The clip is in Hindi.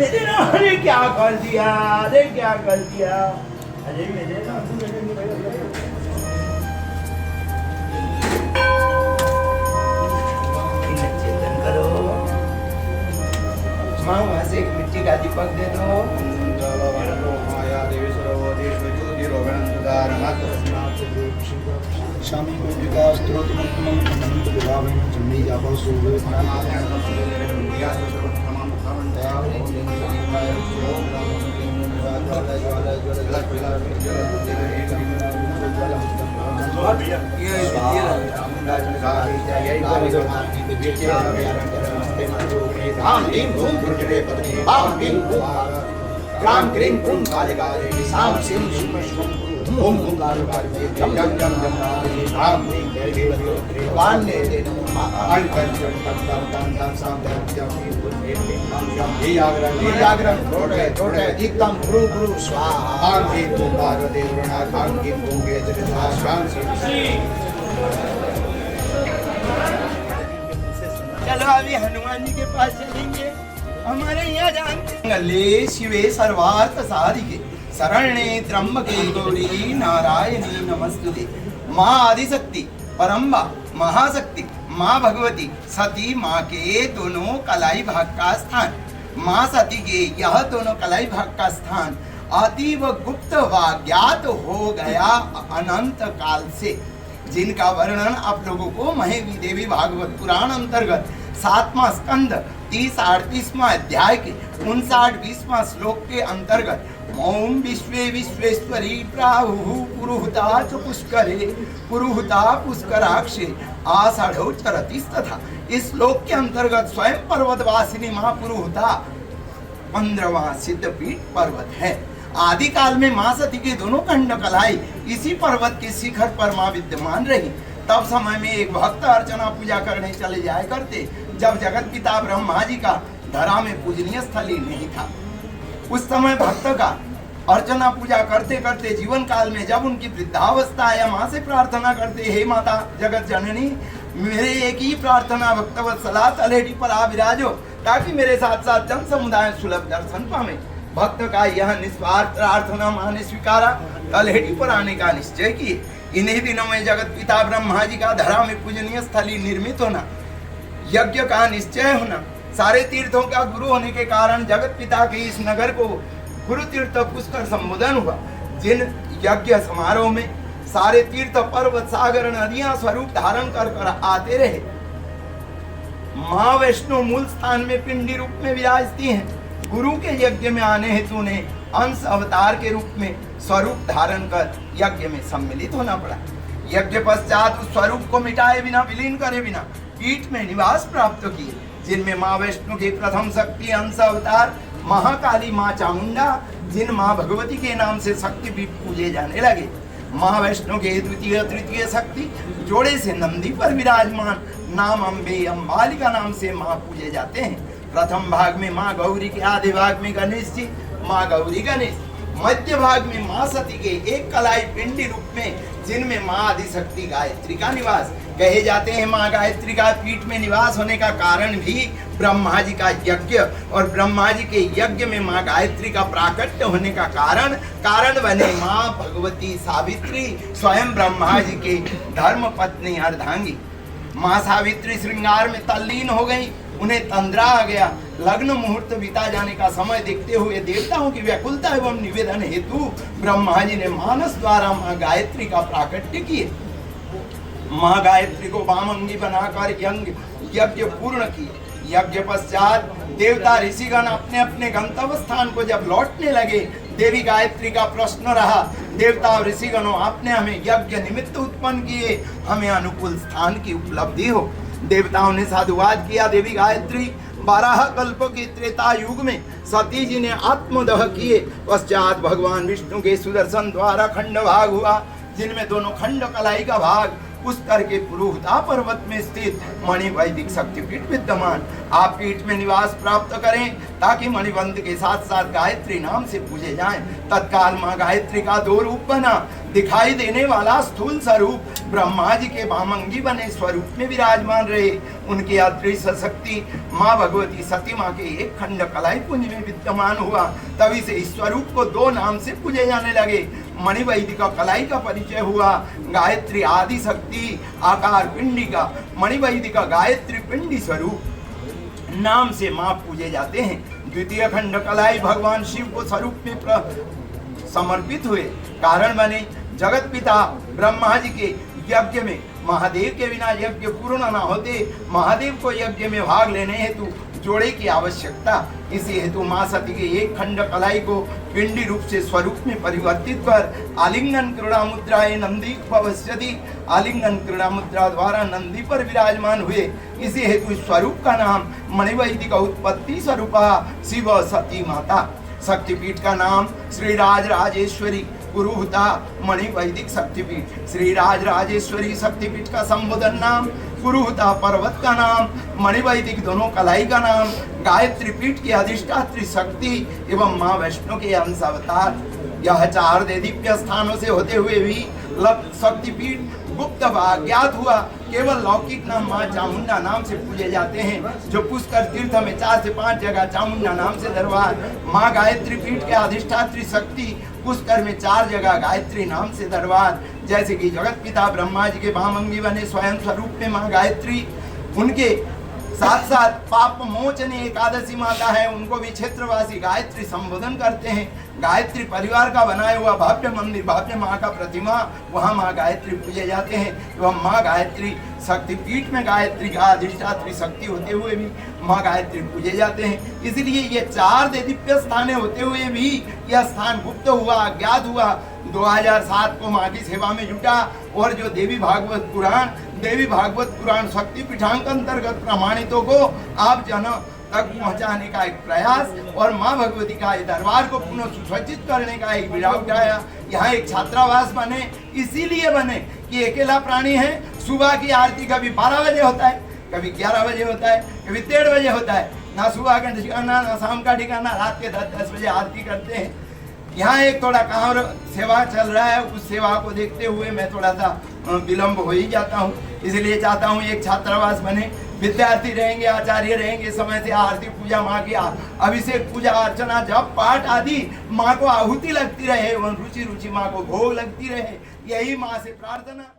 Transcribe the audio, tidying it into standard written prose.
मेरे नाम ने क्या कर दिया, अरे क्या कर दिया, अरे मेरे नाम चेतन करो। माँ वहाँ से एक मिट्टी का दीपक दे दो। माया देवी सर्वदेश ज्योति रोगण सुधार स्वामी को विकास स्त्रोत्रमं अनंत विभावेन चंडी जापो सुवेतना ग्राम ग्रीम कुम काले काले साम सिम शुम शुम ओम ओंकार जम जम जम जम राम भगवान ने आल कर तम तम तम तम साम जम ये जागरण थोड़े एकदम गुरु गुरु स्वाहा आम की तुम पार्वती वरुणा खान की तुम के जगत शाम श्री। चलो अभी हनुमान जी के पास चलेंगे। हमारे यहाँ जानते शिवे सर्वार्थ साधिके शरण्ये त्र्यंबके गौरी नारायणी नमस्तुते। माँ आदिशक्ति परम्बा महाशक्ति माँ भगवती सती माँ के दोनों कलाई भाग का स्थान, माँ सती के यह दोनों कलाई भाग का स्थान अतीव गुप्त व ज्ञात हो गया अनंत काल से, जिनका वर्णन आप लोगों को महेवी देवी भागवत पुराण अंतर्गत 7वां स्कंद 30-38वां अध्याय के 59-20वां श्लोक के अंतर्गत ओम विश्वे विश्वेश्वरी प्राहु पुरुहुता च पुष्करे पुरुहुता पुष्कराक्षे आषाढ़ो चरति तथा। इस श्लोक के अंतर्गत स्वयं पर्वतवासिनी महापुरुहुता 15वां सिद्धपीठ पर्वत है। आदि काल में माँ सती के दोनों खंड कलाई इसी पर्वत के शिखर पर माँ विद्यमान रही। तब समय में एक भक्त अर्चना पूजा करने चले जाया करते, जब जगत पिता ब्रह्मा जी का धरा में पूजनीय स्थल ही नहीं था। उस समय भक्त का अर्चना पूजा करते करते जीवन काल में जब उनकी वृद्धावस्था आया, माँ से प्रार्थना करते, हे माता जगत जननी, मेरे एक ही प्रार्थना भक्तवत्सला तलहटी पर आ विराजो, ताकि मेरे साथ साथ जन समुदाय सुलभ दर्शन पावे। भक्त का यह निस्वार्थ प्रार्थना माँ ने स्वीकारा, तलहटी पर आने का निश्चय किए। इन्हीं दिनों में जगत पिता ब्रह्मा जी का धरा में पूजनीय स्थली निर्मित होना, यज्ञ का निश्चय होना, सारे तीर्थों का गुरु होने के कारण जगत पिता के इस नगर को गुरु तीर्थ पुष्कर संबोधन हुआ। जिन यज्ञ समारोह में सारे तीर्थ पर्वत सागर नदियां स्वरूप धारण कर कर आते रहे, महावैष्णो मूल स्थान में पिंडी रूप में विराजती हैं। गुरु के यज्ञ में आने हेतु उन्हें अंश अवतार के रूप में स्वरूप धारण कर यज्ञ में सम्मिलित होना पड़ा। यज्ञ पश्चात उस स्वरूप को मिटाए बिना, विलीन करे बिना पीठ में निवास प्राप्त किए, जिनमें माँ वैष्णो के प्रथम शक्ति अंश अवतार महाकाली माँ चामुंडा, जिन माँ भगवती के नाम से शक्ति पीठ पूजे जाने लगे। माँ वैष्णो के द्वितीय तृतीय शक्ति जोड़े से नंदी पर विराजमान नाम अम्बे अम्बालिका नाम से माँ पूजे जाते हैं। प्रथम भाग में माँ गौरी के, आधे भाग में गणेश जी माँ गौरी गणेश, मध्य भाग में माँ सती के एक कलाई पिंडी रूप में, जिनमें माँ आदिशक्ति गायत्री का निवास। कहे जाते हैं माँ गायत्री का पीठ में निवास होने का कारण भी ब्रह्मा जी का यज्ञ और ब्रह्मा जी के यज्ञ में माँ गायत्री का प्राकट्य होने का कारण बने माँ भगवती सावित्री, स्वयं ब्रह्मा जी के धर्म पत्नी अर्धांगी। माँ सावित्री श्रृंगार में तल्लीन हो गई, उन्हें तंद्रा आ गया। लग्न मुहूर्त बीता जाने का समय देखते हुए देवताओं की व्याकुलता एवं निवेदन हेतु ब्रह्मा जी ने मानस द्वारा माँ गायत्री का प्राकट्य किए। माँ गायत्री को वामंगी बनाकर यज्ञ पूर्ण किए। यज्ञ पश्चात देवता ऋषिगण अपने अपने गंतव्य स्थान को जब लौटने लगे, देवी गायत्री का प्रश्न रहा, देवता और ऋषिगणों आपने हमें यज्ञ निमित्त उत्पन्न किए, हमें अनुकूल स्थान की उपलब्धि हो। देवताओं ने साधुवाद किया। देवी गायत्री 12 कल्प के त्रेता युग में सती जी ने आत्मदह किए। पश्चात भगवान विष्णु के सुदर्शन द्वारा खंड भाग हुआ, जिनमें दोनों खंड कलाई का भाग पुष्कर के पुरुहुता पर्वत में स्थित मणि वैदिक शक्तिपीठ विद्यमान। आप पीठ में निवास प्राप्त करें ताकि मणिबंध के साथ साथ गायत्री नाम से पूजे जाएं। तत्काल माँ गायत्री का 2 रूप बना। दिखाई देने वाला स्थूल स्वरूप ब्रह्मा जी के वामंगी बने स्वरूप में विराजमान रहे। उनकी अदृश्य शक्ति माँ भगवती सती माँ के एक खंड कलाई पुंज में विद्यमान हुआ। तभी से इस स्वरूप को दो नाम से पूजे जाने लगे। मणिवैदिका कलाई का परिचय हुआ, गायत्री आदि शक्ति आकार पिंडी का, मणिवैदिका गायत्री पिंडी स्वरूप नाम से माँ पूजे जाते हैं। द्वितीय खंड कलाई भगवान शिव को स्वरूप में समर्पित हुए कारण बने। जगत पिता ब्रह्मा जी के यज्ञ में महादेव के बिना यज्ञ पूर्ण न होते। महादेव को यज्ञ में भाग लेने हेतु जोड़े की आवश्यकता, इसी हेतु मां सती के एक खंड कलाई को पिंडी रूप से स्वरूप में परिवर्तित कर आलिंगन क्रीड़ा मुद्राए नंदी भविष्यति, आलिंगन क्रीड़ा मुद्रा द्वारा नंदी पर विराजमान हुए। इसी हेतु स्वरूप का नाम मणिवैदिक उत्पत्ति स्वरूपा शिव सती माता। शक्तिपीठ का नाम श्री राज राजेश्वरी पुरुहुता मणिवैदिक शक्तिपीठ। श्री राज राजेश्वरी शक्तिपीठ का संबोधन नाम, पुरुहुता पर्वत का नाम, मणिवैदिक दोनों कलाई का नाम, गायत्री पीठ की अधिष्ठात्री शक्ति एवं माँ वैष्णो के अंश अवतार। यह चार दिव्य स्थानों से होते हुए भी शक्तिपीठ गुप्त ज्ञात हुआ। केवल लौकिक नाम माँ चामुंडा नाम से पूजे जाते हैं। जो पुष्कर तीर्थ में 4 से 5 जगह चामुंडा नाम से दरबार। माँ गायत्री पीठ के अधिष्ठात्री शक्ति पुष्कर में 4 जगह गायत्री नाम से दरबार। जैसे कि जगत पिता ब्रह्मा जी के वामंगी बने स्वयं स्वरूप में माँ गायत्री, उनके साथ साथ पाप मोचनी एकादशी माता है, उनको भी क्षेत्रवासी गायत्री संबोधन करते हैं। गायत्री परिवार का बनाया हुआ भव्य मंदिर, भव्य माँ का प्रतिमा, वहाँ माँ गायत्री पूजे जाते हैं। एवं माँ गायत्री शक्तिपीठ में गायत्री का अधिष्ठात्री शक्ति होते हुए भी माँ गायत्री पूजे जाते हैं। इसलिए ये 4 दिव्य स्थान होते हुए भी यह स्थान गुप्त हुआ, अज्ञात हुआ। 2007 को माँ की सेवा में जुटा और जो देवी भागवत पुराण शक्ति पीठांक अंतर्गत प्रमाणितों को आप जन तक पहुंचाने का एक प्रयास और माँ भगवती का दरबार को पुनः सुसज्जित करने का एक बीड़ा उठाया। यहाँ एक छात्रावास बने, इसीलिए बने कि अकेला प्राणी है। सुबह की आरती कभी 12 बजे होता है, कभी 11 बजे होता है, कभी 1:30 बजे होता है। ना सुबह का ठिकाना, ना शाम का ठिकाना, रात के 10 बजे आरती करते हैं। यहाँ एक थोड़ा काम सेवा चल रहा है, उस सेवा को देखते हुए मैं थोड़ा सा विलम्ब हो ही जाता हूँ। इसलिए चाहता हूँ एक छात्रावास बने, विद्यार्थी रहेंगे, आचार्य रहेंगे, समय से आरती पूजा माँ की अभिषेक पूजा अर्चना जप पाठ आदि माँ को आहुति लगती रहे एवं रुचि रुचि माँ को भोग लगती रहे, यही माँ से प्रार्थना।